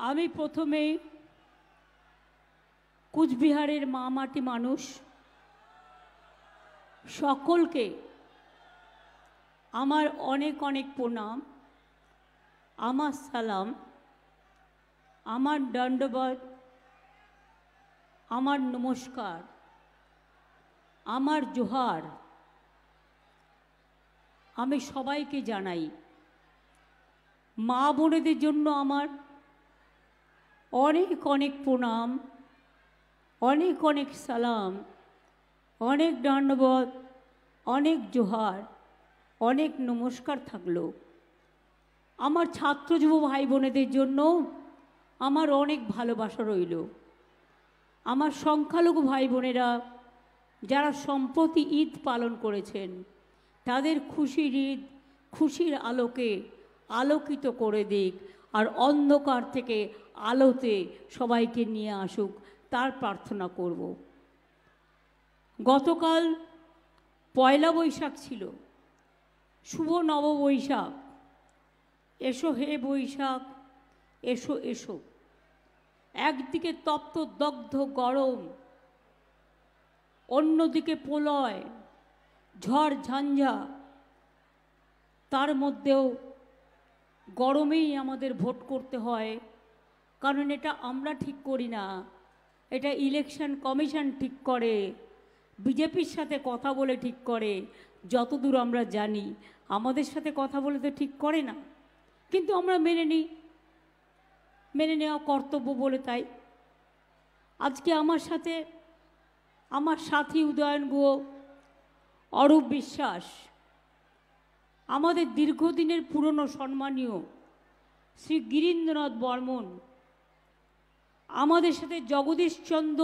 আমি প্রথমে কুচবিহারের মা মাটি মানুষ সকলকে আমার অনেক অনেক প্রণাম, আমার সালাম, আমার দণ্ডবত, আমার নমস্কার, আমার জোহার আমি সবাইকে জানাই। মা বোনেদের জন্য আমার অনেক অনেক প্রণাম, অনেক অনেক সালাম, অনেক দণ্ডবত, অনেক জোহার, অনেক নমস্কার থাকলো। আমার ছাত্র যুব ভাই বোনেদের জন্য আমার অনেক ভালোবাসা রইল। আমার সংখ্যালঘু ভাই বোনেরা যারা সম্প্রতি ঈদ পালন করেছেন তাদের খুশির ঈদ খুশির আলোকে আলোকিত করে দিক, আর অন্ধকার থেকে আলোতে সবাইকে নিয়ে আসুক তার প্রার্থনা করব। গতকাল পয়লা বৈশাখ ছিল, শুভ নববৈশাখ। এসো হে বৈশাখ, এসো এসো। একদিকে তপ্ত দগ্ধ গরম, অন্যদিকে প্রলয় ঝড় ঝঞ্ঝা, তার মধ্যেও গরমেই আমাদের ভোট করতে হয়, কারণ এটা আমরা ঠিক করি না, এটা ইলেকশন কমিশন ঠিক করে, বিজেপির সাথে কথা বলে ঠিক করে। যতদূর আমরা জানি আমাদের সাথে কথা বলে তো ঠিক করে না, কিন্তু আমরা মেনে নিই, মেনে নেওয়া কর্তব্য বলে। তাই আজকে আমার সাথে আমার সাথী উদয়ন গুহ, অরূপ বিশ্বাস, আমাদের দীর্ঘদিনের পুরনো সম্মানীয় শ্রী গিরীন্দ্রনাথ বর্মন, আমাদের সাথে জগদীশচন্দ্র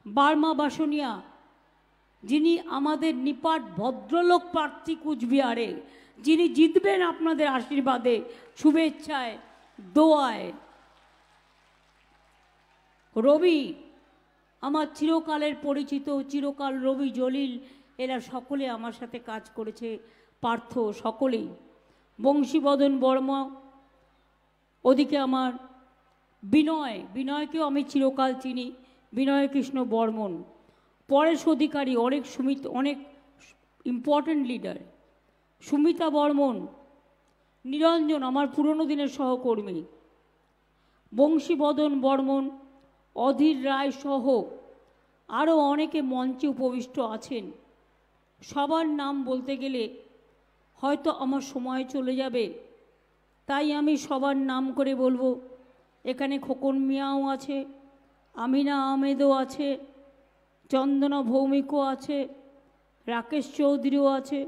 বার্মা বাসনিয়া, যিনি আমাদের নিপাট ভদ্রলোক প্রার্থী কুচবিহারে, যিনি জিতবেন আপনাদের আশীর্বাদে, শুভেচ্ছায়, দোয়ায়। রবি, আমার চিরকালের পরিচিত, চিরকাল রবি জলিল, এরা সকলে আমার সাথে কাজ করেছে, পার্থ, সকলেই। বংশীবদন বর্মা, ওদিকে আমার বিনয়, বিনয়কেও আমি চিরকাল চিনি, বিনয় কৃষ্ণ বর্মন। পরেশ অধিকারী, অনেক ইম্পর্ট্যান্ট লিডার, সুমিতা বর্মন, নিরঞ্জন আমার পুরনো দিনের সহকর্মী, বংশীবদন বর্মন, অধীর রায় সহ আরও অনেকে মঞ্চে উপবিষ্ট আছেন। সবার নাম বলতে গেলে হয়তো আমার সময় চলে যাবে, তাই আমি সবার নাম করে বলবো। এখানে খোকন মিয়াও আছে, আমিনা আহমেদও আছে, চন্দনা ভৌমিকও আছে, রাকেশ চৌধুরীও আছে,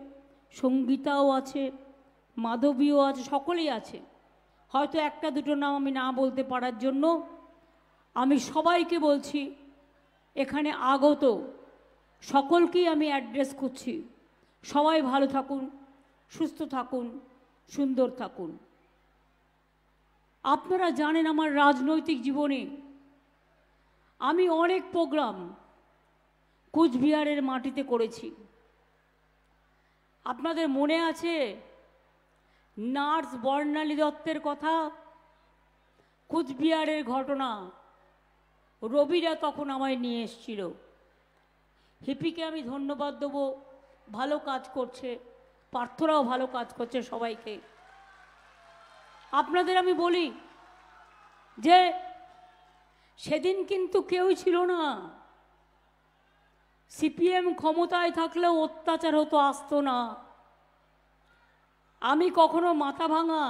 সঙ্গীতাও আছে, মাধবীও আছে, সকলেই আছে। হয়তো একটা দুটো নাম আমি না বলতে পারার জন্য আমি সবাইকে বলছি, এখানে আগত সকলকেই আমি অ্যাড্রেস করছি, সবাই ভালো থাকুন, সুস্থ থাকুন, সুন্দর থাকুন। আপনারা জানেন আমার রাজনৈতিক জীবনে আমি অনেক প্রোগ্রাম কুচবিহারের মাটিতে করেছি। আপনাদের মনে আছে নার্স বর্ণালী দত্তের কথা, কুচবিহারের ঘটনা? রবিরা তখন আমায় নিয়ে এসেছিল। হিপিকে আমি ধন্যবাদ দেবো, ভালো কাজ করছে, পার্থরাও ভালো কাজ করছে, সবাইকে। আপনাদের আমি বলি যে সেদিন কিন্তু কেউ ছিল না, সিপিএম ক্ষমতায় থাকলেও অত্যাচার হতো, আসতো না। আমি কখনো মাথা ভাঙা,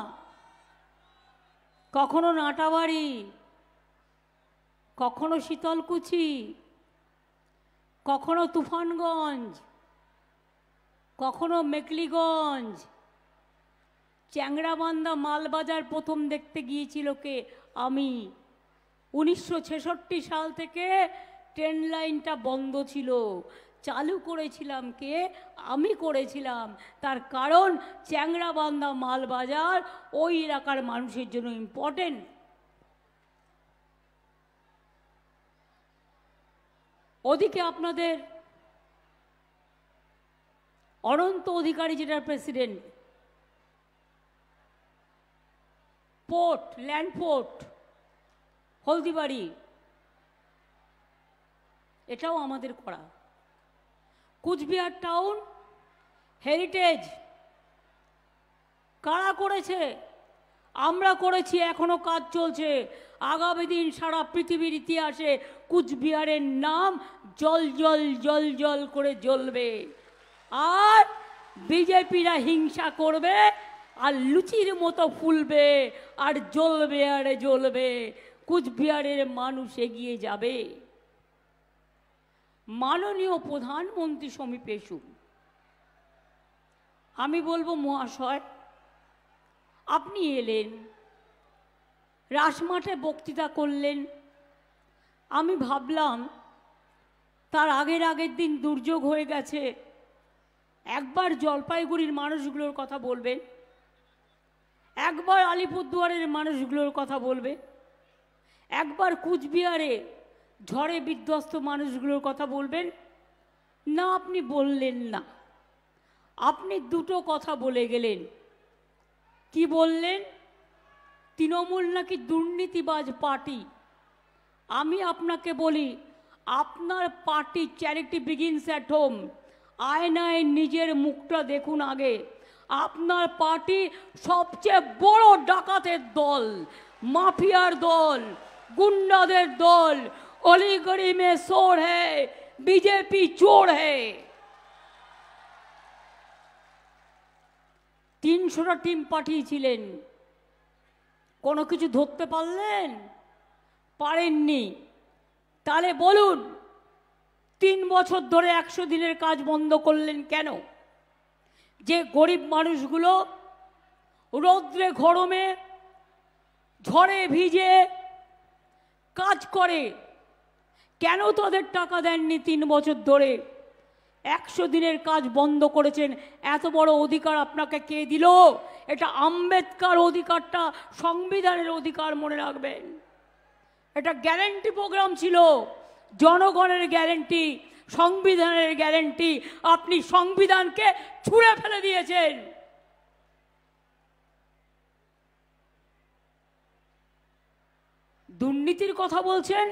কখনো নাটাবাড়ি, কখনো শীতলকুচি, কখনো তুফানগঞ্জ, কখনো মেকলিগঞ্জ, চ্যাংড়াবান্ধা মালবাজার প্রথম দেখতে গিয়েছিল কে? আমি। 1966 সাল থেকে ট্রেন লাইনটা বন্ধ ছিল, চালু করেছিলাম কে? আমি করেছিলাম। তার কারণ চ্যাংড়াবান্ধা মালবাজার ওই এলাকার মানুষের জন্য ইম্পর্টেন্ট। ওদিকে আপনাদের অনন্ত অধিকারী, যেটার president, port, land port Haldibari, এটাও আমাদের করা। কুচবিহার টাউন হেরিটেজ কারা করেছে? আমরা করেছি, এখনো কাজ চলছে। আগামী দিন সারা পৃথিবীর ইতিহাসে কুচবিহারের নাম জল জল জল জল করে জ্বলবে। আর বিজেপিরা হিংসা করবে আর লুচির মতো ফুলবে আর জ্বলবে আর জ্বলবে। কুচবিহারের মানুষ এগিয়ে যাবে। মাননীয় প্রধানমন্ত্রী সমীপে এসুন। আমি বলবো, মহাশয় আপনি এলেন, রাসমাঠে বক্তৃতা করলেন। আমি ভাবলাম তার আগের দিন দুর্যোগ হয়ে গেছে, একবার জলপাইগুড়ির মানুষগুলোর কথা বলবেন, একবার আলিপুরদুয়ারের মানুষগুলোর কথা বলবে, একবার কুচবিহারে ঝড়ে বিধ্বস্ত মানুষগুলোর কথা বলবেন না। আপনি বললেন না, আপনি দুটো কথা বলে গেলেন। কি বললেন? তৃণমূল নাকি দুর্নীতিবাজ পার্টি। আমি আপনাকে বলি, আপনার party charity begins at home. আয়নায় নিজের মুখটা দেখুন আগে। আপনার পার্টি সবচেয়ে বড় ডাকাতের দল, মাফিয়ার দল, গুন্ডাদের দল। অলিগড়ি মে চোর হ্যায়, বিজেপি চোর হ্যায়। 300টা টিম পাঠিয়েছিলেন, কোনো কিছু ধরতে পারলেন? পারেননি। তাহলে বলুন, 3 বছর ধরে 100 দিনের কাজ বন্ধ করলেন কেন? যে গরিব মানুষগুলো রৌদ্রে গরমে ঝড়ে ভিজে কাজ করে, কেন তাদের টাকা দেননি 3 বছর ধরে? 100 দিনের কাজ বন্ধ করেছেন। এত বড় অধিকার আপনাকে কে দিল? এটা আম্বেদকর অধিকারটা সংবিধানের অধিকার, মনে রাখবেন। এটা গ্যারান্টি প্রোগ্রাম ছিল, জনগণের গ্যারান্টি, সংবিধানের গ্যারান্টি। আপনি সংবিধানকে ছুঁড়ে ফেলে দিয়েছেন। দুর্নীতির কথা বলছেন,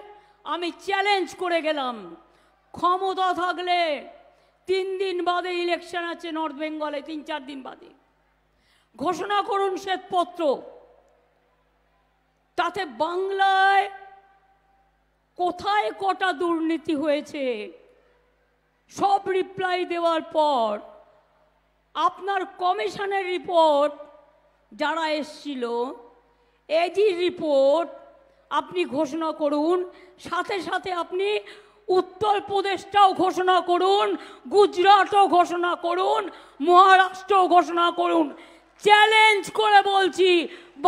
আমি চ্যালেঞ্জ করে গেলাম, ক্ষমতা থাকলে 3 দিন বাদে ইলেকশন আছে নর্থ বেঙ্গলে, 3-4 দিন বাদে ঘোষণা করুন শ্বেতপত্র। তাতে বাংলায় কোথায় কটা দুর্নীতি হয়েছে সব রিপ্লাই দেওয়ার পর আপনার কমিশনের রিপোর্ট যারা এসছিল, এজির রিপোর্ট আপনি ঘোষণা করুন। সাথে সাথে আপনি উত্তরপ্রদেশটাও ঘোষণা করুন, গুজরাটও ঘোষণা করুন, মহারাষ্ট্রও ঘোষণা করুন। চ্যালেঞ্জ করে বলছি,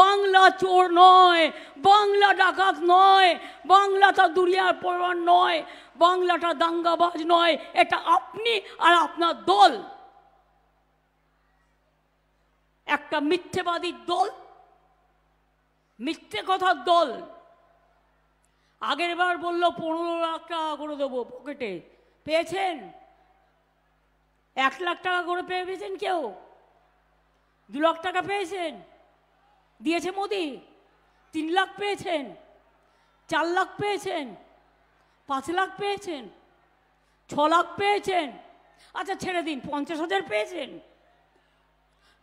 বাংলা চোর নয়, বাংলা ডাকাত নয়, বাংলাটা দুনিয়ার পরোয়ার নয়, বাংলাটা দাঙ্গাবাজ নয়। এটা আপনি আর আপনার দল একটা মিথ্যেবাদীর দল, মিথ্যে কথার দল। আগের বার বললো 15 লাখ টাকা করে দেবো পকেটে, পেয়েছেন? 1 লাখ টাকা করে পেয়েছেন? কেউ 2 লাখ টাকা পেয়েছেন? দিয়েছে মোদি? 3 লাখ পেয়েছেন? 4 লাখ পেয়েছেন? 5 লাখ পেয়েছেন? 6 লাখ পেয়েছেন? আচ্ছা ছেড়ে দিন, 50,000 পেয়েছেন?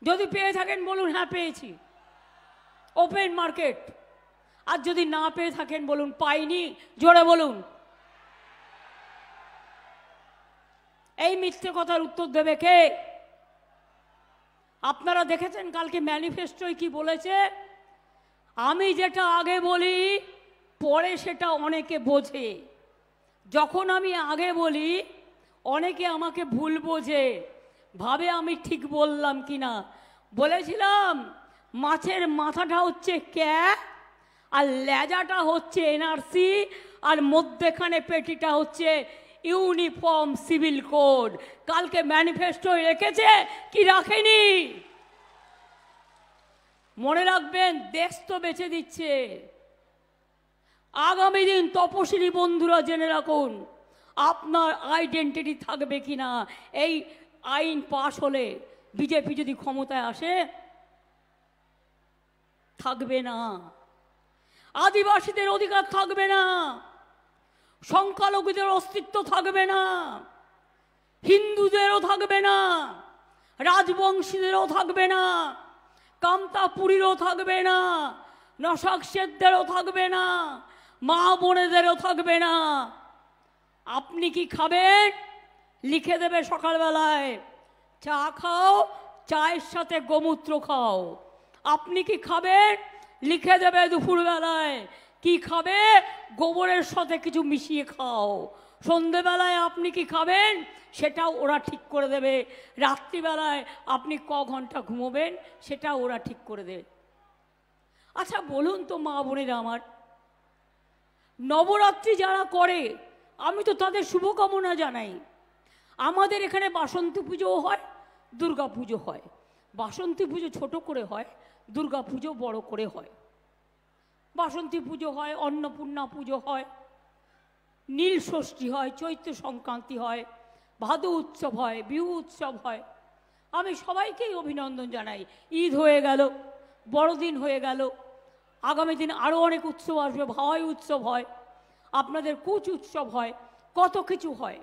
যদি পেয়ে থাকেন বলুন হ্যাঁ পেয়েছি, ওপেন মার্কেট। আর যদি না পেয়ে থাকেন বলুন পাইনি, জোরে বলুন। এই মিথ্যে কথার উত্তর দেবে কে? আপনারা দেখেছেন কালকে ম্যানিফেস্টোয় কি বলেছে? আমি যেটা আগে বলি পরে সেটা অনেকে বোঝে। যখন আমি আগে বলি অনেকে আমাকে ভুল বোঝে, ভাবে আমি ঠিক বললাম কিনা। বলেছিলাম মাছের মাথাটা হচ্ছে ক্যাপ আর লেজাটা হচ্ছে এনআরসি আর মধ্যেখানে পেটিটা হচ্ছে ইউনিফর্ম সিভিল কোড। কালকে ম্যানিফেস্টোয় রেখেছে কি রাখেনি? মনে রাখবেন, দেশ তো বেঁচে দিচ্ছে। আগামী দিন তপশিলি বন্ধুরা জেনে রাখুন, আপনার আইডেন্টিটি থাকবে কিনা এই আইন পাশ হলে, বিজেপি যদি ক্ষমতায় আসে থাকবে না, আদিবাসীদের অধিকার থাকবে না, সংখ্যালঘুদের অস্তিত্ব থাকবে না, হিন্দুদেরও থাকবে না, রাজবংশীদেরও থাকবে না, কামতাপুরীরও থাকবে না, নশাকশেরদেরও থাকবে না, মা বোনেদেরও থাকবে না। আপনি কি খাবেন? লিখে দেবে সকালবেলায়, চা খাও, চায়ের সাথে গোমূত্র খাও। আপনি কি খাবেন? লিখে দেবে দুপুরবেলায়, কি খাবে? গোবরের সাথে কিছু মিশিয়ে খাও। সন্ধেবেলায় আপনি কি খাবেন? সেটাও ওরা ঠিক করে দেবে। রাত্রিবেলায় আপনি ক ঘন্টা ঘুমোবেন সেটাও ওরা ঠিক করে দেবে। আচ্ছা বলুন তো মা বোনেরা আমার, নবরাত্রি যারা করে আমি তো তাদের শুভকামনা জানাই। আমাদের এখানে বাসন্তী পুজোও হয়, দুর্গা পুজো হয়। বাসন্তী পুজো ছোট করে হয়, দুর্গা পুজো বড় করে হয়। বাসন্তী পুজো হয়, অন্নপূর্ণা পুজো হয়, নীল ষষ্ঠী হয়, চৈত্র সংক্রান্তি হয়, ভাদু উৎসব হয়, বিহু উৎসব হয়। আমি সবাইকেই অভিনন্দন জানাই। ঈদ হয়ে গেল, বড়দিন হয়ে গেল, আগামী দিন আরও অনেক উৎসব আসবে। ভাওয়াই উৎসব হয়, আপনাদের কুচ উৎসব হয়, কত কিছু হয়।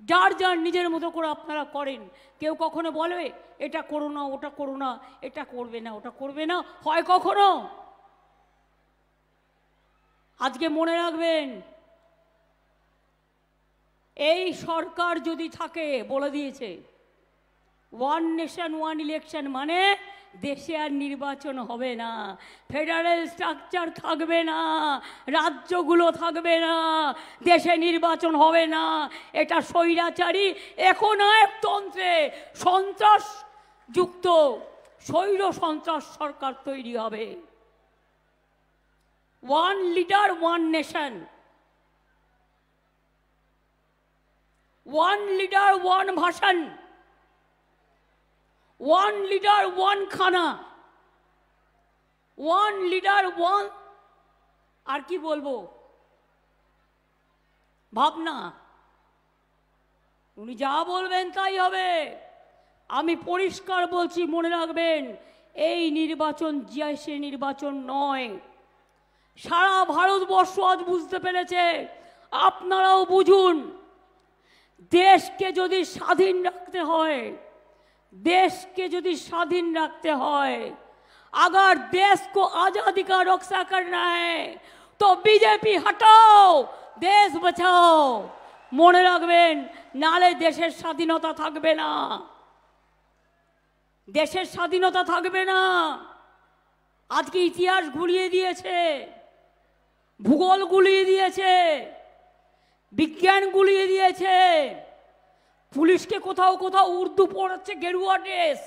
যার যার নিজের মতো করে আপনারা করেন। কেউ কখনো বলবে এটা করো না, ওটা করো না, এটা করবে না, ওটা করবে না, হয় কখনো? আজকে মনে রাখবেন, এই সরকার যদি থাকে, বলে দিয়েছে ওয়ান নেশন ওয়ান ইলেকশন, মানে দেশে আর নির্বাচন হবে না, ফেডারেল স্ট্রাকচার থাকবে না, রাজ্যগুলো থাকবে না, দেশে নির্বাচন হবে না। এটা স্বৈরাচারী একনায়কতন্ত্রে সন্ত্রাসযুক্ত স্বৈর সন্ত্রাস সরকার তৈরি হবে। One leader one nation, one leader one ভাষণ, ওয়ান লিডার ওয়ান খানা, ওয়ান লিডার ওয়ান, আর কি বলবো, ভাবনা। উনি যা বলবেন তাই হবে। আমি পরিষ্কার বলছি, মনে রাখবেন, এই নির্বাচন সে নির্বাচন নয়। সারা ভারতবর্ষ আজ বুঝতে পেরেছে, আপনারাও বুঝুন। দেশকে যদি স্বাধীন রাখতে হয়, देश के यदि स्वाधीन रखते हैं, अगर देश को आजादी का रक्षा करना है तो बीजेपी हटाओ, देश बचाओ। मने रखबेन नाले देशेर स्वाधीनता थाकबे ना, देशेर स्वाधीनता थाकबे ना। आज के इतिहास गुलिये दिएछे, भूगोल गुलिये दिएछे, विज्ञान गुलिये दिएछे। पुलिस के कोथाओ कोथाओ उर्दू पढ़ाচ্ছে गेरुआ ड्रेस,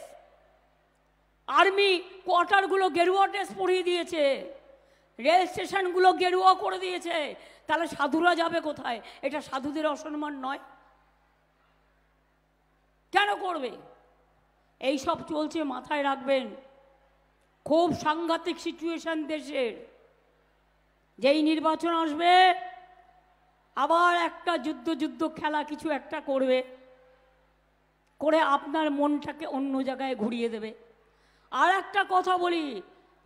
आर्मी क्वार्टार गुलो गेरुआ ड्रेस पढ़िए दिएছে, रेल स्टेशन गुलो गेरुआ करे दिएছে। তাহলে সাধুরা যাবে কোথায়? এটা সাধুদের অসম্মান নয়? কেন করবে? এই সব চলছে, মাথায় রাখবেন। খুব সাংঘাতিক সিচুয়েশন দেশের। যেই নির্বাচন আসবে আবার একটা যুদ্ধ খেলা কিছু একটা করবে, করে আপনার মনটাকে অন্য জায়গায় ঘুরিয়ে দেবে। আর একটা কথা বলি,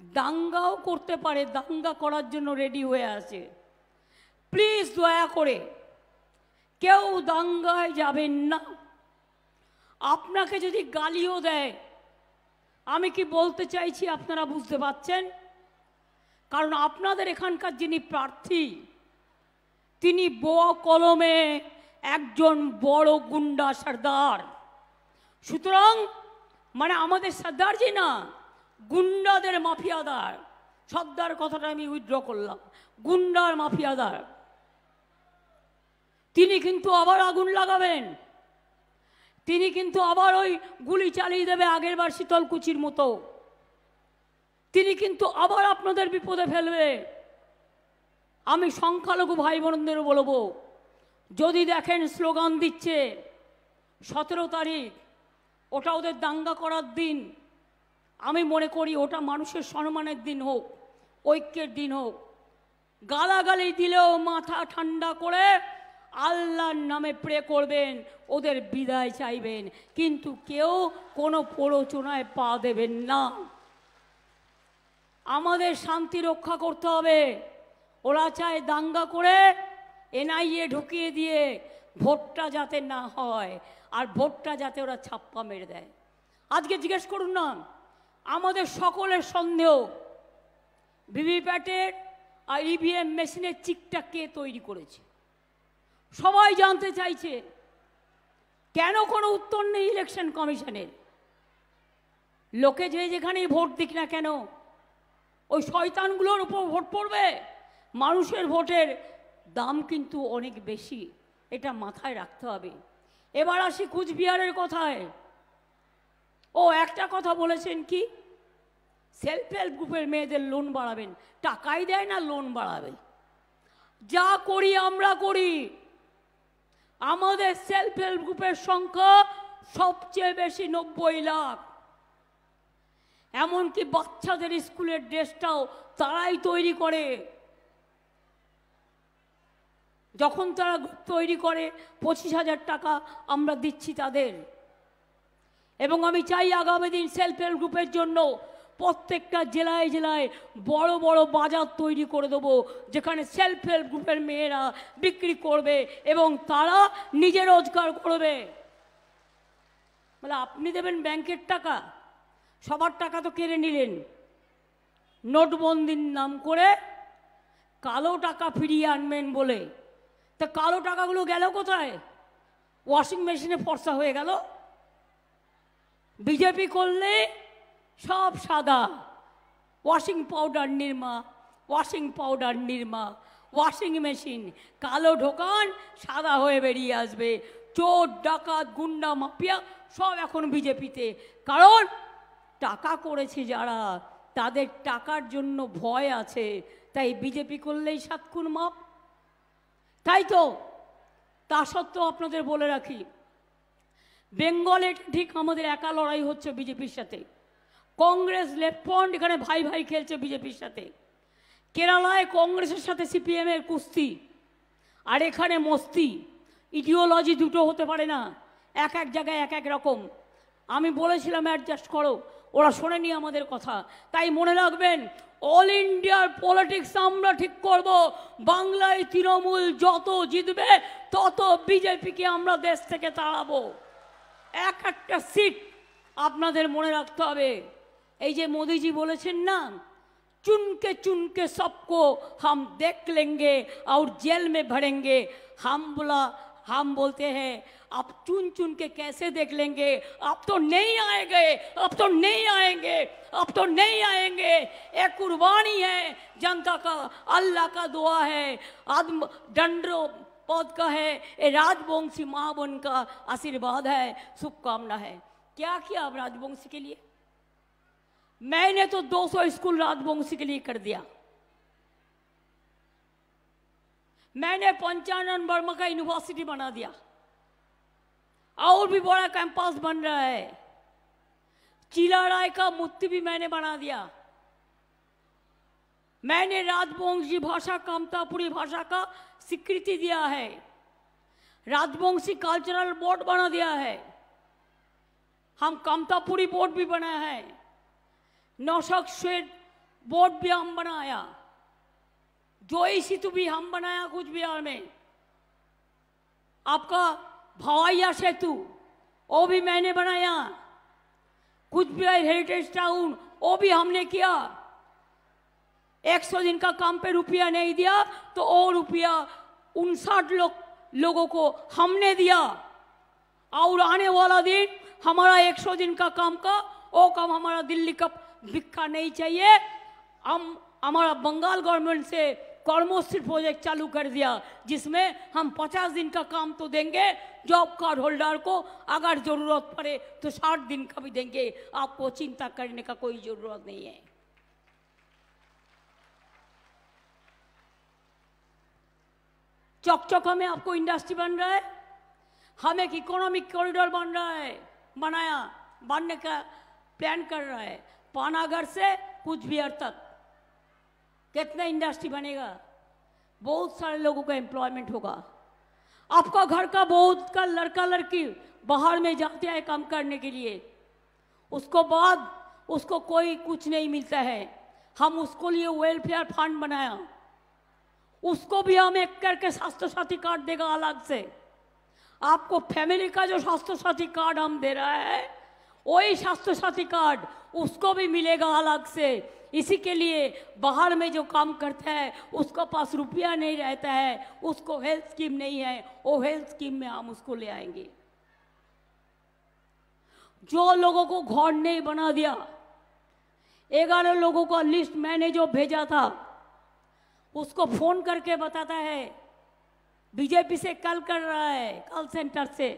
দাঙ্গাও করতে পারে, দাঙ্গা করার জন্য রেডি হয়ে আছে। প্লিজ দয়া করে কেউ দাঙ্গায় যাবেন না। আপনাকে যদি গালিও দেয়, আমি কি বলতে চাইছি আপনারা বুঝতে পারছেন? কারণ আপনাদের এখানকার যিনি প্রার্থী তিনি বোয়া কলমে একজন বড় গুন্ডা সর্দার। সুতরাং মানে আমাদের সর্দারজি না, গুন্ডাদের মাফিয়াদার। সর্দার কথাটা আমি উইথড্র করলাম, গুন্ডার মাফিয়াদার। তিনি কিন্তু আবার আগুন লাগাবেন, তিনি কিন্তু আবার ওই গুলি চালিয়ে দেবে আগের বার শীতলকুচির মতো। তিনি কিন্তু আবার আপনাদের বিপদে ফেলবে। আমি সংখ্যালঘু ভাই বোনদের বলবো, যদি দেখেন স্লোগান দিচ্ছে 17 তারিখ, ওটা ওদের দাঙ্গা করার দিন, আমি মনে করি ওটা মানুষের সম্মানের দিন হোক, ঐক্যের দিন হোক। গালাগালি দিলেও মাথা ঠান্ডা করে আল্লাহর নামে প্রে করবেন, ওদের বিদায় চাইবেন, কিন্তু কেউ কোনো প্ররোচনায় পা দেবেন না। আমাদের শান্তি রক্ষা করতে হবে। ওরা চায় দাঙ্গা করে এনআইএ ঢুকিয়ে দিয়ে ভোটটা যাতে না হয়, আর ভোটটা যাতে ওরা ছাপ্পা মেরে দেয়। আজকে জিজ্ঞেস করুন না, আমাদের সকলের সন্দেহ ভিভিপ্যাটের আর ইভিএম মেশিনের চিকটা কে তৈরি করেছে। সবাই জানতে চাইছে, কেন কোনো উত্তর নেই ইলেকশন কমিশনের। লোকে যে যেখানেই ভোট দিক না কেন, ওই শয়তানগুলোর উপর ভোট পড়বে। মানুষের ভোটের দাম কিন্তু অনেক বেশি, এটা মাথায় রাখতে হবে। এবার আসি কুচবিহারের কথায়। ও একটা কথা বলেছেন কি, সেলফ হেল্প গ্রুপের মেয়েদের লোন বাড়াবেন। টাকাই দেয় না, লোন বাড়াবে। যা করি আমরা করি। আমাদের সেলফ হেল্প গ্রুপের সংখ্যা সবচেয়ে বেশি, 90 লাখ। এমনকি বাচ্চাদের স্কুলের ড্রেসটাও তারাই তৈরি করে। যখন তারা গ্রুপ তৈরি করে 25,000 টাকা আমরা দিচ্ছি তাদের। এবং আমি চাই আগামী দিন সেলফ হেল্প গ্রুপের জন্য প্রত্যেকটা জেলায় জেলায় বড় বড় বাজার তৈরি করে দেবো, যেখানে সেলফ হেল্প গ্রুপের মেয়েরা বিক্রি করবে এবং তারা নিজে রোজগার করবে। বলে আপনি দেবেন ব্যাংকের টাকা, সবার টাকা তো কেড়ে নিলেন। নোটবন্দির নাম করে কালো টাকা ফিরিয়ে আনবেন বলে, তা কালো টাকাগুলো গেল কোথায়? ওয়াশিং মেশিনে ফর্সা হয়ে গেল। বিজেপি করলে সব সাদা, washing powder Nirma, washing powder Nirma, washing machine কালো ঢোকান, সাদা হয়ে বেরিয়ে আসবে। চোর ডাকাত গুন্ডা মাফিয়া সব এখন বিজেপিতে। কারণ টাকা করেছে যারা, তাদের টাকার জন্য ভয় আছে, তাই বিজেপি করলেই 7 খুন মাপ। তাই তো, তা সত্ত্বেও আপনাদের বলে রাখি, বেঙ্গলে ঠিক আমাদের একা লড়াই হচ্ছে বিজেপির সাথে। কংগ্রেস লেফট ফ্রন্ট এখানে ভাই ভাই খেলছে বিজেপির সাথে। কেরালায় কংগ্রেসের সাথে সিপিএম এর কুস্তি, আর এখানে মস্তি। ইডিওলজি দুটো হতে পারে না, এক এক জায়গায় এক এক রকম। আমি বলেছিলাম অ্যাডজাস্ট করো, ওরা শোনেনি আমাদের কথা। তাই মনে রাখবেন, অল ইন্ডিয়ার পলিটিক্স আমরা ঠিক করব। বাংলায় তৃণমূল যত জিতবে তত বিজেপিকে আমরা দেশ থেকে তাড়াবো। এক একটা সিট আপনাদের মনে রাখতে হবে। এই যে মোদিজি বলেছেন না, चुन के सबको हम देख लेंगे और जेल में भरेंगे। हम बोलते हैं आप चुन चुन के कैसे देख लेंगे, आप तो नहीं आएंगे, अब तो नहीं आएंगे, अब तो नहीं आएंगे। एक कुर्बानी है जनता का, अल्लाह का दुआ है, आदम दंडो पद का है, ये राजवंशी माँ बन का आशीर्वाद है, शुभकामना है। क्या किया अब राजवंशी के लिए? मैंने तो 200 स्कूल राजवंशी के लिए कर दिया। मैंने 55 वर्मा का यूनिवर्सिटी बना दिया, और भी बड़ा कैंपस बन रहा है। चीला राय का मूर्ति भी मैंने बना दिया। मैंने राजवंशी भाषा कामतापुरी भाषा का स्वीकृति दिया है। राजवंशी कल्चरल बोर्ड बना दिया है। हम कामतापुरी बोर्ड भी बनाया है। नौशक श्वेत बोर्ड भी हम बनाया। जोई सेतु भी हम बनाया कुछ बिहार में। आपका भवाइया सेतु वो भी मैंने बनाया। कुछ बिहार हेरिटेज टाउन वो भी हमने किया। 100 दिन का काम पे रुपया नहीं दिया तो और रुपया 59 लोगों को हमने दिया। और आने वाला दिन हमारा 100 दिन का काम का वो काम हमारा दिल्ली का भिक्खा नहीं चाहिए। हम हमारा बंगाल गवर्नमेंट से कर्मश्री प्रोजेक्ट चालू कर दिया, जिसमें हम 50 दिन का काम तो देंगे जॉब कार्ड होल्डर को, अगर जरूरत पड़े तो 60 दिन का भी देंगे। आपको चिंता करने का कोई जरूरत नहीं है। चौकचौका में आपको इंडस्ट्री बन रहा है। हम एक इकोनॉमिक कॉरिडोर बन रहा है, बनने का प्लान कर रहा है। पानागढ़ से कुचबिहार तक कितना इंडस्ट्री बनेगा, बहुत सारे लोगों का एम्प्लॉयमेंट होगा। आपका घर का बहुत का लड़का लड़की बाहर में जाते हैं काम करने के लिए, उसको बाद उसको कोई कुछ नहीं मिलता है। हम उसको लिए वेलफेयर फंड बनाया, उसको भी हम एक करके स्वास्थ्य साथी कार्ड देगा अलग से। आपको फैमिली का जो स्वास्थ्य साथी कार्ड हम दे रहा है, वही स्वास्थ्य साथी कार्ड उसको भी मिलेगा अलग से। इसी के लिए बाहर में जो काम करता है उसका पास रुपया नहीं रहता है, उसको हेल्थ स्कीम नहीं है, वो हेल्थ स्कीम में हम उसको ले आएंगे। जो लोगों को घर नहीं बना दिया, 11 लोगों का लिस्ट मैंने जो भेजा था, उसको फोन करके बताता है बीजेपी से कल कर रहा है, कॉल सेंटर से,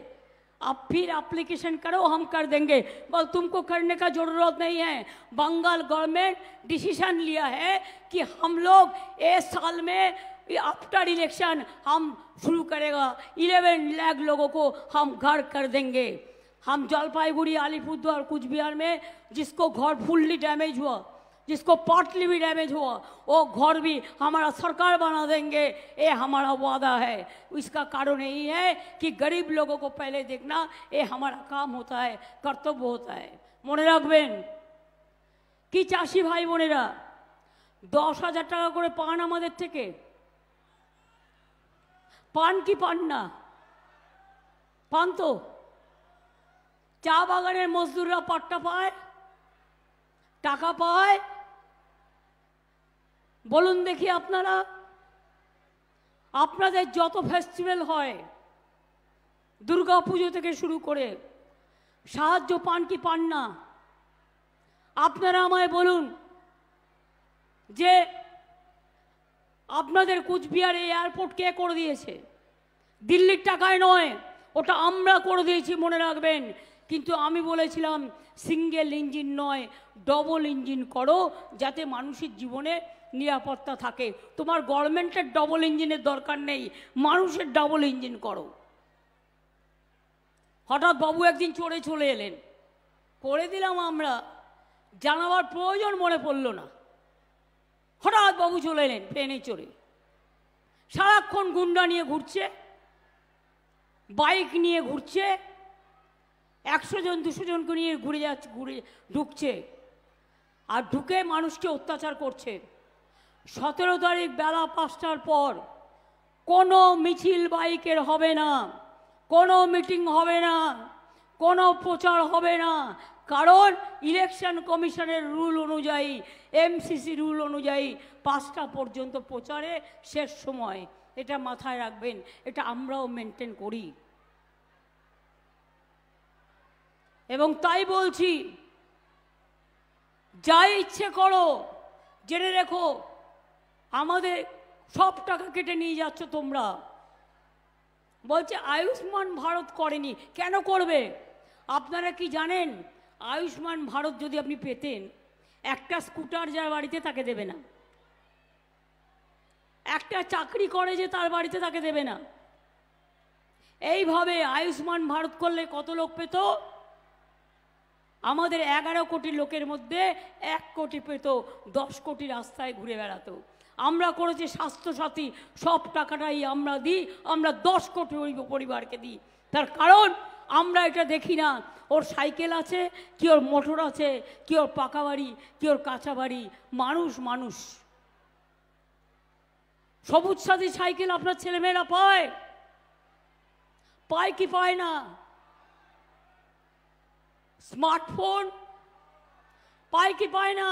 आप फिर एप्लीकेशन करो, हम कर देंगे। बोल तुमको करने का जरूरत नहीं है। बंगाल गवर्नमेंट डिसीजन लिया है कि हम लोग इस साल में आफ्टर इलेक्शन हम शुरू करेगा, 11 लाख लोगों को हम घर कर देंगे। हम जलपाईगुड़ी, अलीपुरद्वार, कुछ बिहार में जिसको घर फुल्ली डैमेज हुआ, जिसको पार्टली भी डैमेज हुआ, वो घर भी हमारा सरकार बना देंगे, ये हमारा वादा है। इसका कारण यही है कि गरीब लोगों को पहले देखना, ये हमारा काम होता है, कर्तव्य होता है। মনে রাখবেন কি চাষি ভাই বোনেরা 10,000 টাকা করে পান আমাদের থেকে, পান কি পান না? পান তো। চা বাগানের মজদুররা পাট্টা পায়, টাকা পায়? বলুন দেখি আপনারা। আপনাদের যত ফেস্টিভ্যাল হয়, দুর্গা পুজো থেকে শুরু করে, সাহায্য পান কি পান না? আপনারা আমায় বলুন যে আপনাদের কুচবিহারে এয়ারপোর্ট কে করে দিয়েছে? দিল্লির টাকায় নয়, ওটা আমরা করে দিয়েছি, মনে রাখবেন। কিন্তু আমি বলেছিলাম সিঙ্গেল ইঞ্জিন নয়, ডবল ইঞ্জিন করো, যাতে মানুষের জীবনে নিরাপত্তা থাকে। তোমার গভর্নমেন্টের ডবল ইঞ্জিনের দরকার নেই, মানুষের ডবল ইঞ্জিন করো। হঠাৎ বাবু একদিন চড়ে চলে এলেন, করে দিলাম আমরা, জানাবার প্রয়োজন মনে পড়ল না। হঠাৎ বাবু চলে এলেন প্লেনে চড়ে, সারাক্ষণ গুন্ডা নিয়ে ঘুরছে, বাইক নিয়ে ঘুরছে, 100 জন 200 জনকে নিয়ে ঘুরে যাচ্ছে, ঘুরে ঢুকছে, আর ঢুকে মানুষকে অত্যাচার করছে। 17 তারিখ বেলা 5টার পর কোনো মিছিল বাইকের হবে না, কোনো মিটিং হবে না, কোনো প্রচার হবে না। কারণ ইলেকশন কমিশনের রুল অনুযায়ী, এমসিসি রুল অনুযায়ী 5টা পর্যন্ত প্রচারে শেষ সময়। এটা মাথায় রাখবেন, এটা আমরাও মেনটেন করি। এবং তাই বলছি, যা ইচ্ছে করো, জেনে রেখো আমাদের সব টাকা কেটে নিয়ে যাচ্ছ তোমরা। বলছে আয়ুষ্মান ভারত করেনি, কেন করবে? আপনারা কি জানেন আয়ুষ্মান ভারত যদি আপনি পেতেন, একটা স্কুটার যার বাড়িতে তাকে দেবে না, একটা চাকরি করে যে তার বাড়িতে তাকে দেবে না। এইভাবে আয়ুষ্মান ভারত করলে কত লোক পেত? আমাদের 11 কোটি লোকের মধ্যে 1 কোটি পেত, 10 কোটি রাস্তায় ঘুরে বেড়াতো। আমরা করেছি স্বাস্থ্যসাথী, সব টাকাটাই আমরা দিই, আমরা 10 কোটি পরিবারকে দিই। তার কারণ আমরা এটা দেখি না ওর সাইকেল আছে কি, ওর মোটর আছে কি, ওর পাকা বাড়ি কি, ওর কাঁচা বাড়ি। মানুষ মানুষ। সবুজ সাথী সাইকেল আপনার ছেলেমেয়েরা পায়? পায় কি পায় না? স্মার্টফোন পায় কি পায় না?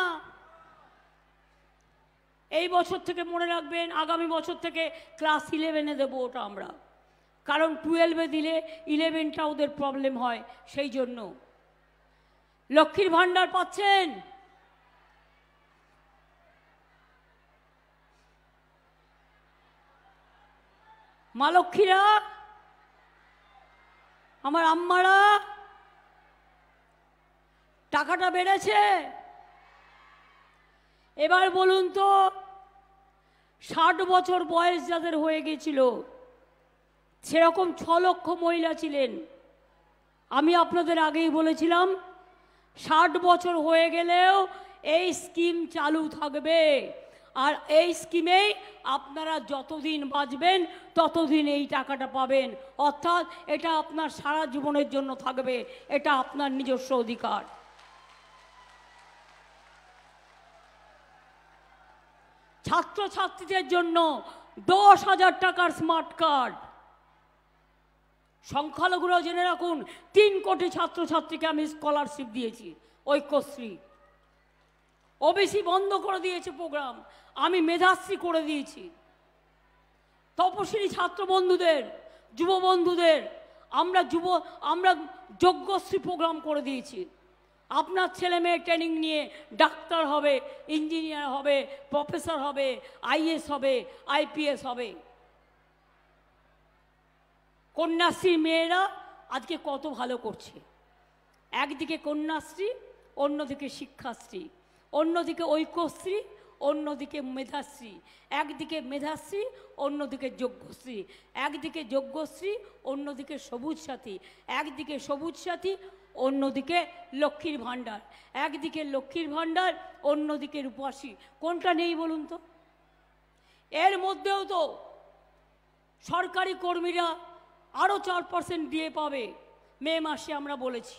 এই বছর থেকে মনে রাখবেন, আগামী বছর থেকে ক্লাস 11-এ দেবো ওটা আমরা। কারণ 12-এ দিলে 11টা ওদের প্রবলেম হয়, সেই জন্য। লক্ষ্মীর ভান্ডার পাচ্ছেন? মা লক্ষ্মীরা, আমার আম্মারা, টাকাটা বেড়েছে? এবার বলুন তো, 60 বছর বয়স যাদের হয়ে গেছিল, সেরকম 6 লক্ষ মহিলা ছিলেন। আমি আপনাদের আগেই বলেছিলাম 60 বছর হয়ে গেলেও এই স্কিম চালু থাকবে। আর এই স্কিমেই আপনারা যতদিন বাঁচবেন ততদিন এই টাকাটা পাবেন। অর্থাৎ এটা আপনার সারা জীবনের জন্য থাকবে, এটা আপনার নিজস্ব অধিকার। ছাত্রছাত্রীদের জন্য 10,000 টাকার স্মার্ট কার্ড। সংখ্যালঘুরা জেনে রাখুন, 3 কোটি ছাত্রছাত্রীকে আমি স্কলারশিপ দিয়েছি, ঐক্যশ্রী। ওবিসি বন্ধ করে দিয়েছে প্রোগ্রাম, আমি মেধাশ্রী করে দিয়েছি। তপশিলি ছাত্র বন্ধুদের, যুব বন্ধুদের আমরা যোগ্যশ্রী প্রোগ্রাম করে দিয়েছি। আপনার ছেলে মেয়ে ট্রেনিং নিয়ে ডাক্তার হবে, ইঞ্জিনিয়ার হবে, প্রফেসর হবে, আইএস হবে, আইপিএস হবে। কন্যাশ্রী মেয়েরা আজকে কত ভালো করছে। একদিকে কন্যাশ্রী, অন্যদিকে শিক্ষাশ্রী, অন্যদিকে ঐক্যশ্রী, অন্যদিকে মেধাশ্রী। একদিকে মেধাশ্রী, অন্যদিকে যোগ্যশ্রী। একদিকে যোগ্যশ্রী, অন্যদিকে সবুজ সাথী। একদিকে সবুজ সাথী, অন্যদিকে লক্ষ্মীর ভাণ্ডার। একদিকে লক্ষ্মীর ভাণ্ডার, অন্যদিকে রূপশ্রী। কোনটা নেই বলুন তো? এর মধ্যেও তো সরকারি কর্মীরা আরও 4% দিয়ে পাবে মে মাসে, আমরা বলেছি।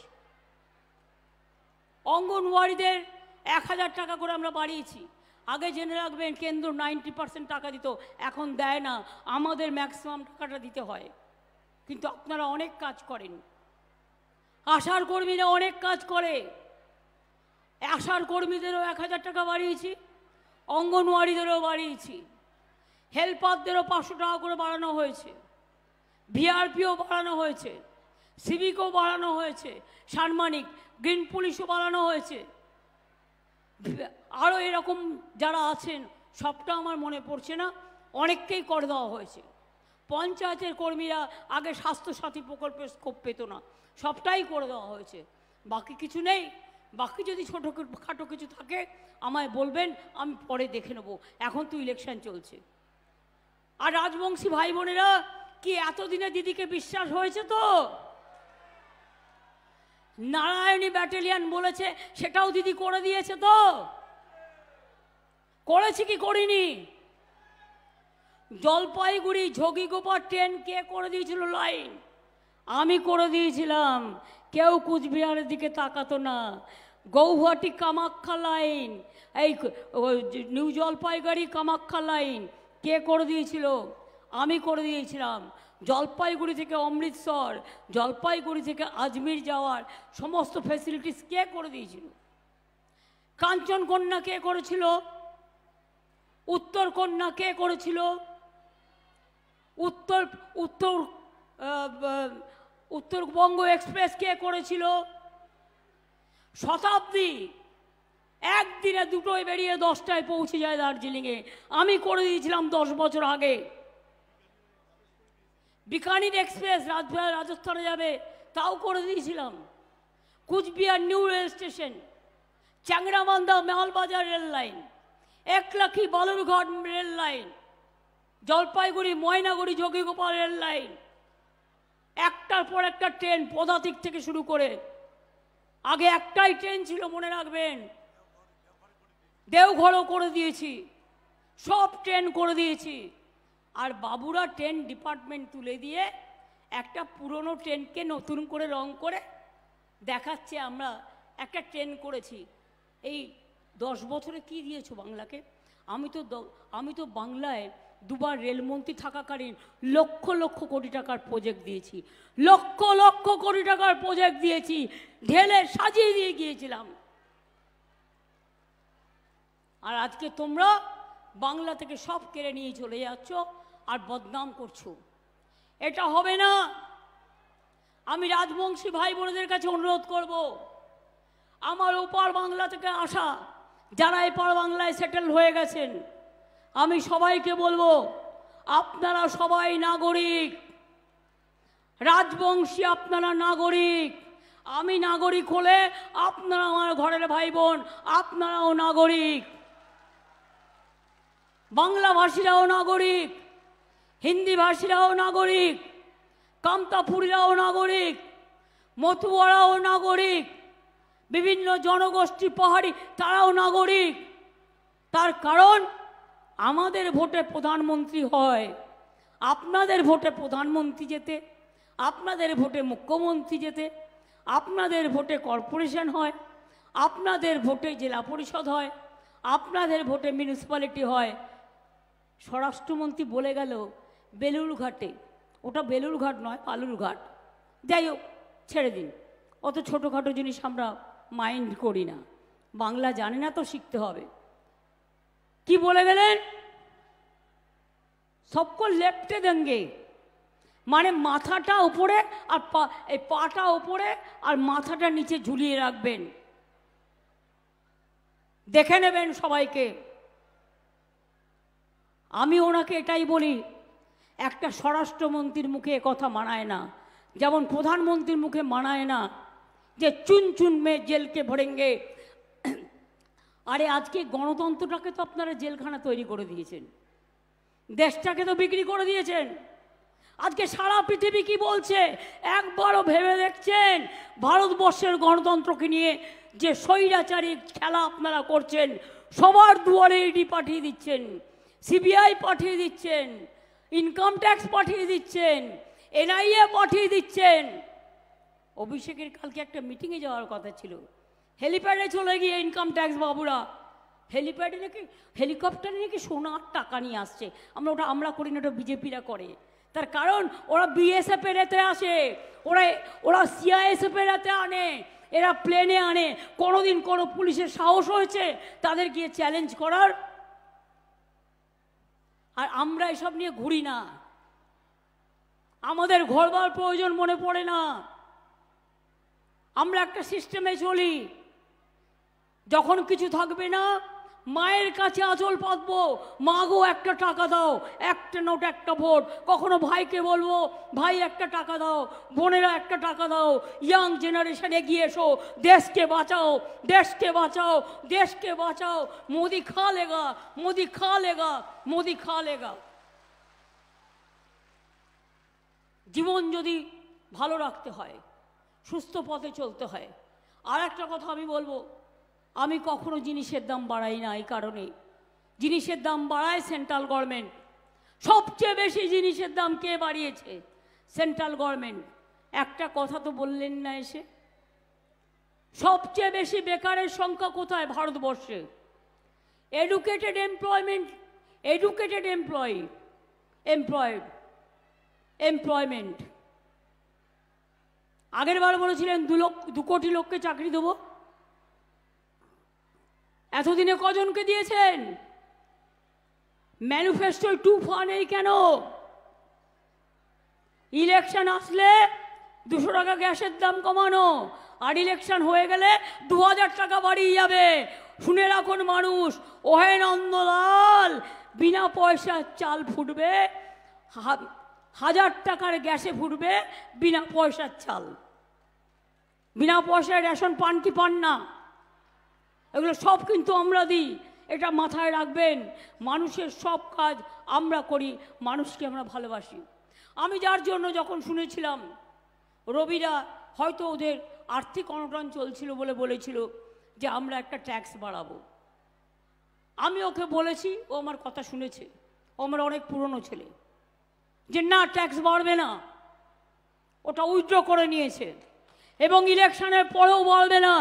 অঙ্গনওয়াড়িদের 1,000 টাকা করে আমরা বাড়িয়েছি। আগে জেনে রাখবেন, কেন্দ্র 90% টাকা দিত, এখন দেয় না, আমাদের ম্যাক্সিমাম টাকাটা দিতে হয়। কিন্তু আপনারা অনেক কাজ করেন, আশার কর্মীরা অনেক কাজ করে। আশার কর্মীদেরও 1,000 টাকা বাড়িয়েছি, অঙ্গনওয়াড়িদেরও বাড়িয়েছি, হেল্পারদেরও 500 টাকা করে বাড়ানো হয়েছে, ভিআরপিও বাড়ানো হয়েছে, সিভিকও বাড়ানো হয়েছে, সাম্মানিক গ্রিন পুলিশও বাড়ানো হয়েছে। আরও এরকম যারা আছেন, সবটা আমার মনে পড়ছে না, অনেককেই করে দেওয়া হয়েছে। পঞ্চায়েতের কর্মীরা আগে স্বাস্থ্যসাথী প্রকল্পের স্কোপ পেত না, সবটাই করে দেওয়া হয়েছে। বাকি কিছু নেই। বাকি যদি ছোটোখাটো কিছু থাকে আমায় বলবেন, আমি পরে দেখে নেব। এখন তো ইলেকশন চলছে। আর রাজবংশী ভাই বোনেরা, কি এতদিনে দিদিকে বিশ্বাস হয়েছে তো? নারায়ণী ব্যাটালিয়ান বলেছে, সেটাও দিদি করে দিয়েছে তো? করেছি কি করিনি? জলপাইগুড়ি ঝগিগোপার ট্রেন কে করে দিয়েছিল লাইন? আমি করে দিয়েছিলাম। কেউ কুচবিহারের দিকে তাকাতো না। গৌহাটি কামাখ্যা লাইন, এই নিউ জলপাইগুড়ি কামাখ্যা লাইন কে করে দিয়েছিল? আমি করে দিয়েছিলাম। জলপাইগুড়ি থেকে অমৃতসর, জলপাইগুড়ি থেকে আজমির যাওয়ার সমস্ত ফ্যাসিলিটিস কে করে দিয়েছিল? কাঞ্চনকন্যা কে করেছিল? উত্তরকন্যা কে করেছিল? উত্তরবঙ্গ এক্সপ্রেস কে করেছিল? শতাব্দী একদিনে 2টোয় বেরিয়ে 10টায় পৌঁছে যায় দার্জিলিংয়ে, আমি করে দিয়েছিলাম 10 বছর আগে। বিকানির এক্সপ্রেস রাজস্থানে যাবে, তাও করে দিয়েছিলাম। Coochbehar new rail station, Changrabandha Malbazar rail line, Eklakhi Balurghat rail line, Jalpaiguri Maynaguri Jogigopal rail line, একটার পর একটা ট্রেন পদাতিক থেকে শুরু করে। আগে একটাই ট্রেন ছিল, মনে রাখবেন। দেওঘরও করে দিয়েছি, সব ট্রেন করে দিয়েছি। আর বাবুরা ট্রেন ডিপার্টমেন্ট তুলে দিয়ে একটা পুরনো ট্রেনকে নতুন করে রং করে দেখাচ্ছে আমরা একটা ট্রেন করেছি। এই 10 বছরে কি দিয়েছো বাংলাকে? আমি তো বাংলায় 2বার রেলমন্ত্রী থাকাকালীন লক্ষ লক্ষ কোটি টাকার প্রজেক্ট দিয়েছি, লক্ষ লক্ষ কোটি টাকার প্রজেক্ট দিয়েছি, ঢেলে সাজিয়ে দিয়ে গিয়েছিলাম। আর আজকে তোমরা বাংলা থেকে সব কেড়ে নিয়ে চলে যাচ্ছ আর বদনাম করছো। এটা হবে না। আমি রাজবংশী ভাই বোনদের কাছে অনুরোধ করব, আমার ওপার বাংলা থেকে আসা যারা এপার বাংলায় সেটেল হয়ে গেছেন, আমি সবাইকে বলবো, আপনারা সবাই নাগরিক। রাজবংশী আপনারা নাগরিক। আমি নাগরিক হলে আপনারা আমার ঘরের ভাই বোন, আপনারাও নাগরিক। বাংলা ভাষীরাও নাগরিক, হিন্দি ভাষীরাও নাগরিক, কামতাপুরীরাও নাগরিক, মতুয়ারাও নাগরিক, বিভিন্ন জনগোষ্ঠী পাহাড়ি তারাও নাগরিক। তার কারণ আমাদের ভোটে প্রধানমন্ত্রী হয়, আপনাদের ভোটে প্রধানমন্ত্রী যেতে, আপনাদের ভোটে মুখ্যমন্ত্রী যেতে, আপনাদের ভোটে কর্পোরেশন হয়, আপনাদের ভোটে জেলা পরিষদ হয়, আপনাদের ভোটে মিউনিসিপ্যালিটি হয়। স্বরাষ্ট্রমন্ত্রী বলে গেল বেলুড়ঘাটে, ওটা বেলুড়ঘাট নয়, বালুরঘাট, যাই হোক ছেড়ে দিন, অত ছোটোখাটো জিনিস আমরা মাইন্ড করি না, বাংলা জানে না তো শিখতে হবে। কি বলে গেলেন? সবকো লেপটে দেঙ্গে, মানে মাথাটা উপরে আর এই পাটা উপরে আর মাথাটা নিচে ঝুলিয়ে রাখবেন, দেখে নেবেন সবাইকে। আমি ওনাকে এটাই বলি, একটা স্বরাষ্ট্রমন্ত্রীর মুখে কথা মানায় না, যেমন প্রধানমন্ত্রীর মুখে মানায় না যে চুন চুন মে জেলকে ভরেঙ্গে। আরে আজকে গণতন্ত্রটাকে তো আপনারা জেলখানা তৈরি করে দিয়েছেন, দেশটাকে তো বিক্রি করে দিয়েছেন। আজকে সারা পৃথিবী কি বলছে একবারও ভেবে দেখছেন? ভারতবর্ষের গণতন্ত্রকে নিয়ে যে স্বৈরাচারী খেলা আপনারা করছেন, সবার দুয়ারে ইডি পাঠিয়ে দিচ্ছেন, সিবিআই পাঠিয়ে দিচ্ছেন, ইনকাম ট্যাক্স পাঠিয়ে দিচ্ছেন, এনআইএ পাঠিয়ে দিচ্ছেন। অভিষেকের কালকে একটা মিটিংয়ে যাওয়ার কথা ছিল, হেলিপ্যাডে চলে গিয়ে ইনকাম ট্যাক্স বাবুরা হেলিপ্যাডে নাকি হেলিকপ্টারে নাকি সোনার টাকা নিয়ে আসছে। আমরা করি না, ওটা বিজেপিরা করে। তার কারণ ওরা বিএসএফ এর এতে আসে, ওরা সিআইএসএফ এর এতে আনে, এরা প্লেনে আনে। কোনোদিন কোনো পুলিশের সাহস হয়েছে তাদের গিয়ে চ্যালেঞ্জ করার? আর আমরা এসব নিয়ে ঘুরি না, আমাদের ঘরবার প্রয়োজন মনে পড়ে না। আমরা একটা সিস্টেমে চলি, যখন কিছু থাকবে না মায়ের কাছে আঁচল পাতবো, মা গো একটা টাকা দাও, একটা নোট একটা ভোট। কখনো ভাইকে বলবো ভাই একটা টাকা দাও, বোনেরা একটা টাকা দাও, ইয়াং জেনারেশন এগিয়ে এসো, দেশকে বাঁচাও, দেশকে বাঁচাও, দেশকে বাঁচাও। মোদি খা লেগা, মোদি খা লেগা, মোদি খা লেগা। জীবন যদি ভালো রাখতে হয়, সুস্থ পথে চলতে হয়। আর একটা কথা আমি বলবো, আমি কখনো জিনিসের দাম বাড়াই না, এই কারণে জিনিসের দাম বাড়ায় সেন্ট্রাল গভর্নমেন্ট। সবচেয়ে বেশি জিনিসের দাম কে বাড়িয়েছে? Central government. একটা কথা তো বললেন না এসে। সবচেয়ে বেশি বেকারের সংখ্যা কোথায়? ভারতবর্ষে। Educated employment. আগের বার বলেছিলেন 2 কোটি লোককে চাকরি দেবো, এতদিনে কজনকে দিয়েছেন? ম্যানিফেস্টোয় টুফা নেই কেন? ইলেকশন আসলে 200 টাকা গ্যাসের দাম কমানো, আর ইলেকশন হয়ে গেলে 2000 টাকা বাড়িয়ে যাবে। শুনে রাখুন মানুষ, ওহে নন্দলাল, বিনা পয়সার চাল ফুটবে, 1000 টাকার গ্যাসে ফুটবে বিনা পয়সার চাল। বিনা পয়সায় রেশন পান কি পান না? এগুলো সব কিন্তু আমরা দিই, এটা মাথায় রাখবেন। মানুষের সব কাজ আমরা করি, মানুষকে আমরা ভালোবাসি। আমি যার জন্য যখন শুনেছিলাম রবিরা হয়তো ওদের আর্থিক অনটন চলছিল বলে বলেছিল যে আমরা একটা ট্যাক্স বাড়াবো, আমি ওকে বলেছি, ও আমার কথা শুনেছে, ও আমার অনেক পুরনো ছেলে, যে না ট্যাক্স বাড়বে না, ওটা উইথড্র করে নিয়েছে এবং ইলেকশনের পরেও বাড়বে না।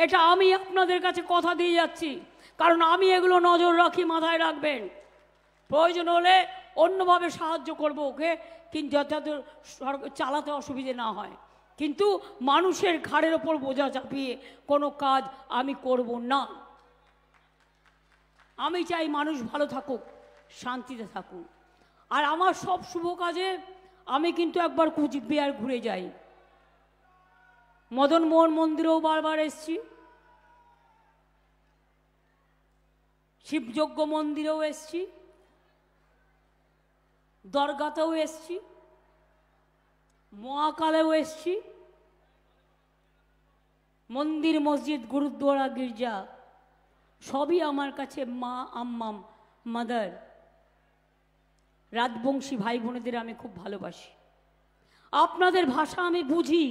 এটা আমি আপনাদের কাছে কথা দিয়ে যাচ্ছি, কারণ আমি এগুলো নজর রাখি, মাথায় রাখবেন। প্রয়োজন হলে অন্যভাবে সাহায্য করব ওকে, কিন্তু যাতে চালাতে অসুবিধে না হয়। কিন্তু মানুষের ঘাড়ের ওপর বোঝা চাপিয়ে কোনো কাজ আমি করব না। আমি চাই মানুষ ভালো থাকুক, শান্তিতে থাকুক। আর আমার সব শুভ কাজে আমি কিন্তু একবার কুচবিহার ঘুরে যাই, মদন মোহন মন্দিরেও বারবার এসছি, শিবযজ্ঞ মন্দিরেও এসছি, দরগাতেও এসছি, মহাকালেও এসছি, মন্দির মসজিদ গুরুদ্বারা গির্জা সবই আমার কাছে মা, আম্মা, মাদার। রাজবংশী ভাই বোনেদের আমি খুব ভালোবাসি, আপনাদের ভাষা আমি বুঝি।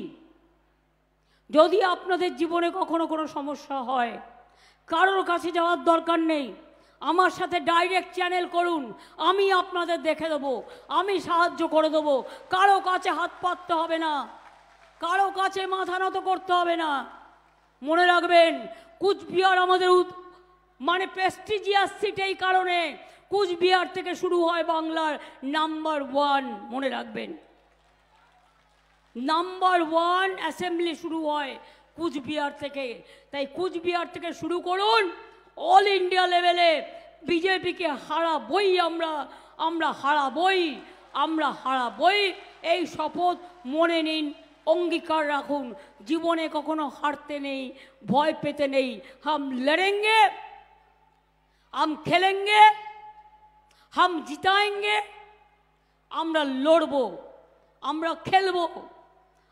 যদি আপনাদের জীবনে কখনো কোনো সমস্যা হয়, কারোর কাছে যাওয়ার দরকার নেই, আমার সাথে ডাইরেক্ট চ্যানেল করুন, আমি আপনাদের দেখে দেবো, আমি সাহায্য করে দেবো। কারো কাছে হাত পাততে হবে না, কারো কাছে মাথা নত করতে হবে না। মনে রাখবেন, কুচবিহার আমাদের মানে প্রেস্টিজিয়াস সিট, এই কারণে কুচবিহার থেকে শুরু হয় বাংলার নাম্বার 1, মনে রাখবেন। নাম্বার 1 অ্যাসেম্বলি শুরু হয় কুচবিহার থেকে। তাই কুচবিহার থেকে শুরু করুন, অল ইন্ডিয়া লেভেলে বিজেপিকে হারাবই আমরা হারাবই। এই শপথ মনে নিন, অঙ্গীকার রাখুন। জীবনে কখনো হারতে নেই, ভয় পেতে নেই। হাম লড়েঙ্গে, হাম খেলেঙ্গে, হাম জিতাएंगे। আমরা লড়বো, আমরা খেলবো,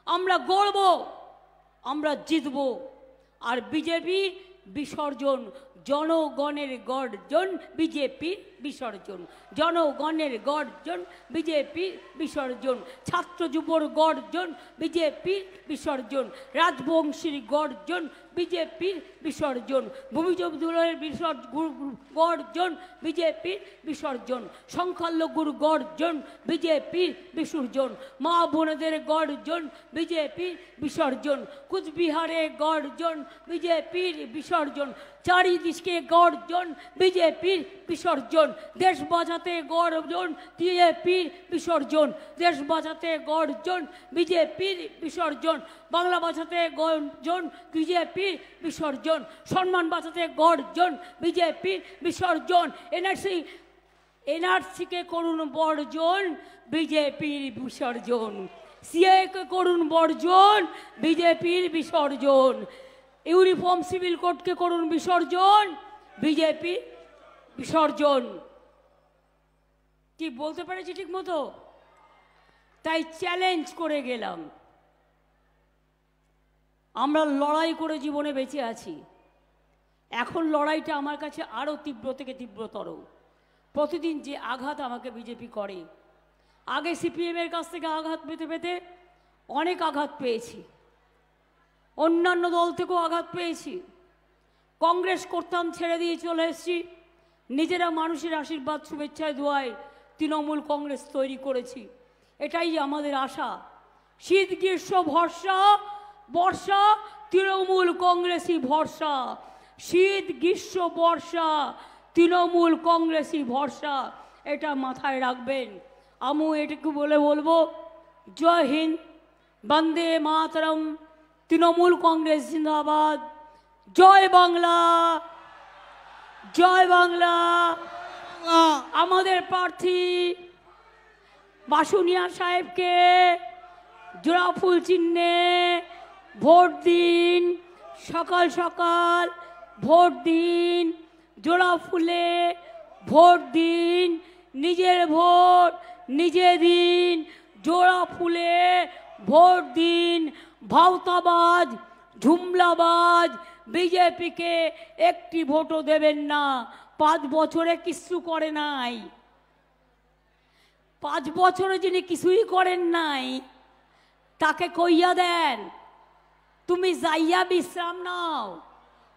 আমরা গড়বো, আমরা জিতবো। আর বিজেপি বিসর্জন, জনগণের গর্জন বিজেপির বিসর্জন, জনগণের গর্জন বিজেপির বিসর্জন, ছাত্র যুবর গর্জন বিজেপির বিসর্জন, রাজবংশীর গর্জন বিজেপির বিসর্জন, ভূমিজব দুলের গর্জন বিজেপির বিসর্জন, সংখ্যালঘুর গর্জন বিজেপির বিসর্জন, মা বোনেদের গর্জন বিজেপির বিসর্জন, কুচবিহারে গর্জন বিজেপির বিসর্জন, চারিদিকে গর্জন বিজেপির বিসর্জন, দেশ বাঁচাতে গর্জন বিজেপির বিসর্জন, দেশ বাঁচাতে গর্জন বিজেপির বিসর্জন, বাংলা বাঁচাতে গর্জন বিজেপির বিসর্জন, সম্মান বাঁচাতে গর্জন বিজেপির বিসর্জন, এনআরসিকে করুন বর্জন বিজেপির বিসর্জন, সিএকে করুন বর্জন বিজেপির বিসর্জন, ইউনিফর্ম সিভিল কোডকে করুন বিসর্জন বিজেপি বিসর্জন। কি বলতে পেরেছি ঠিক মতো? তাই চ্যালেঞ্জ করে গেলাম। আমরা লড়াই করে জীবনে বেঁচে আছি। এখন লড়াইটা আমার কাছে আরও তীব্র থেকে তীব্রতর। প্রতিদিন যে আঘাত আমাকে বিজেপি করে, আগে সিপিএমের কাছ থেকে আঘাত পেতে পেতে অনেক আঘাত পেয়েছি, অন্যান্য দল থেকেও আঘাত পেয়েছি। কংগ্রেস করতাম, ছেড়ে দিয়ে চলে এসেছি। নিজেরা মানুষের আশীর্বাদ শুভেচ্ছায় দোয়ায় তৃণমূল কংগ্রেস তৈরি করেছি। এটাই আমাদের আশা। শীত গ্রীষ্ম ভরসা, বর্ষা তৃণমূল কংগ্রেসই ভরসা, শীত গ্রীষ্ম বর্ষা তৃণমূল কংগ্রেসই ভরসা। এটা মাথায় রাখবেন। আমি এটুকু বলবো, জয় হিন্দ, বন্দে মাতরম, তৃণমূল কংগ্রেস জিন্দাবাদ, জয় বাংলা, জয় বাংলা। আমাদের প্রার্থী বাসুনিয়া সাহেবকে জোড়া ফুল চিহ্নে ভোট দিন, সকাল সকাল ভোট দিন, জোড়া ফুলে ভোট দিন, নিজের ভোট নিজে দিন, জোড়া ফুলে ভোট দিন। ভাওতাবাজ, ঝুমলাবাজ বিজেপিকে একটি ভোটও দেবেন না। 5 বছরে কিছু করে নাই, 5 বছরে যিনি কিছুই করেন নাই তাকে কইয়া দেন, তুমি যাইয়া বিশ্রাম নাও।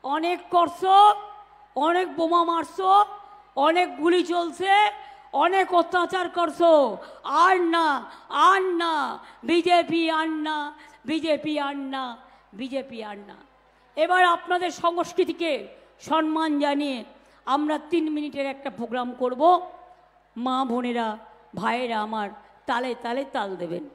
অনেক করছো, অনেক বোমা মারছো, অনেক গুলি চলছে, অনেক অত্যাচার করছো। আর না, আর না, বিজেপি আর না, বিজেপি আর না, বিজেপি আর না। এবার আপনাদের সংস্কৃতিকে সম্মান জানিয়ে আমরা 3 মিনিটের একটা প্রোগ্রাম করব। মা বোনেরা, ভাইয়েরা আমার তালে তালে তাল দেবেন।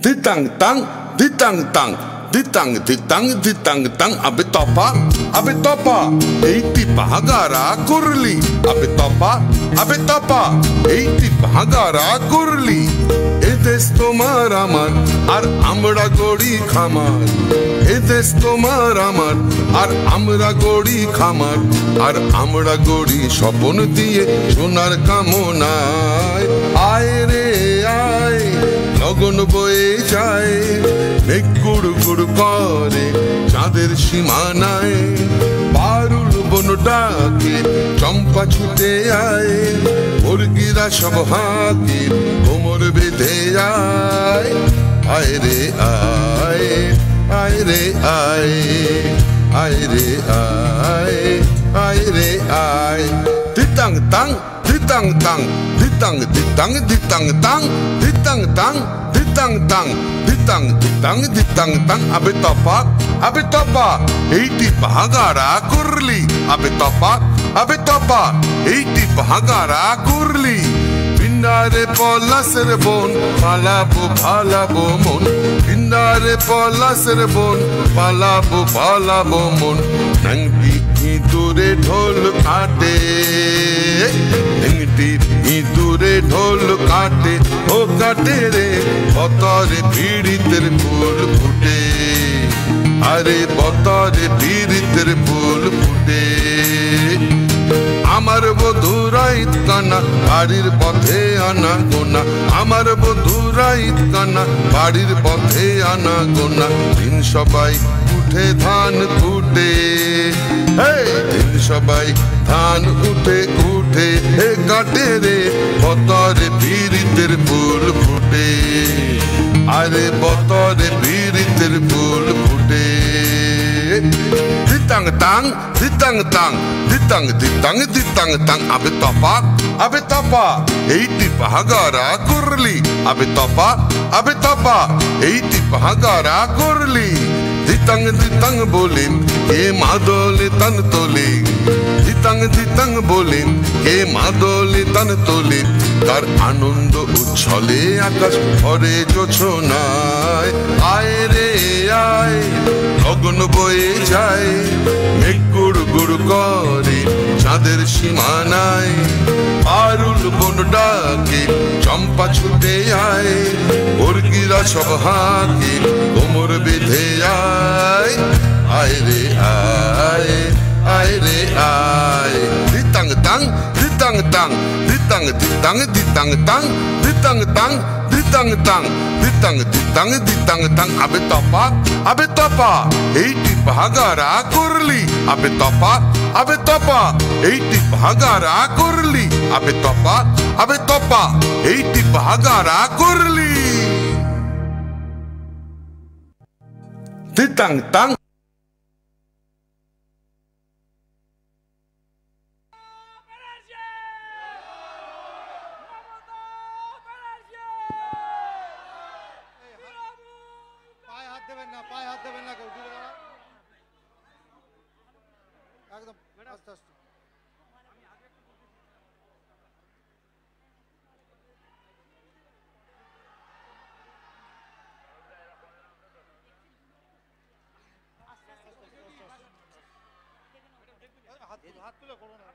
Ditang tang, ditang tang, ditang ditang ditang tang. Abe topa, eiti bahagara kurli. Abe topa, eiti bahagara kurli. Edes tomar amar, ar amra gori khamar. Edes tomar amar, ar amra gori khamar. Ar amra gori shopon diye sonar kamonay. Aye re aye. গগন বয়ে যায়, মেঘ গুড় গুড় করে চাঁদের সীমানায়। পারুল বন ডাকে চম্পা ছুটে আয়, মুরগিরা সব হাঁকে কোমর বেঁধে যায়। আয় রে আয়, আয় রে আয়, আয় রে আয়, আয় রে আয়। দিতাং তাং দিতাং তাং দিতাং দিতাং দিতাং তাং দিতাং তাং দিতাং তাং দিতাং দিতাং দিতাং তাং। আবে তপা এইটি ভাগারা করলি, আবে তপা এইটি ভাগারা করলি। ভিন্নারে পলাশের বন পালাবো পালাবো মন, ভিন্নারে পলাশের বন পালাবো পালাবো মন। নাংটি ইঁদুরে ঢোল কাটে, নাংটি ইঁদুরে ঢোল কাটে, ও কাটে রে বতরে পীড়িতের ফুল ফুটে। আরে বতরে পীড়িতের ফুল ফুটে। আমার বধুরা ঈদ কানা বাড়ির পথে আনা গোনা, আমার বধুরা ঈদ কানা বাড়ির পথে আনা গোনা। দিন সবাই উঠে ধান কুটে, দিন সবাই ধান উঠে উঠে কাটে রে বতরে পীড়িতের ফুল ফুটে। আরে বতরে পীড়িতের ফুল ফুটে। দিতাং তাং দিতাং তাং দিতাং দিতাং দিতাং তাং। আবে তপা এইটি ভাগারা করলি, আবে তপা এইটি ভাগারা করলি। দিতাং দিতাং বলিম কে মাদলে তান তোলে, দিতাং দিতাং বলিম কে মাদলে তান তোলে। তার আনন্দ উচ্ছলে আকাশ ভরে জোছনায়। আয় রে আয়, গগন বয়ে যায়, মেঘ গুড় গুড় করে চাঁদের সীমানায়। পারুল বন ডাকে চম্পা ছুটে আয়, মুরগিরা সব হাঁকে কোমর বেঁধে আয়। আয় রে আয়, আয় রে আয়। দিতাং তাং দিতাং তাং দিতাং দিতাং দিতাং তাং দিতাং তাং দিতাং তাং দিতাং দিতাং দিতাং তাং। আবে তপা এইটি ভাগারা করলি, আবে তপা এইটি ভাগারা করলি, আবে তপা এইটি ভাগারা করলি। দিতাং তাং। হাত তুলে করো না।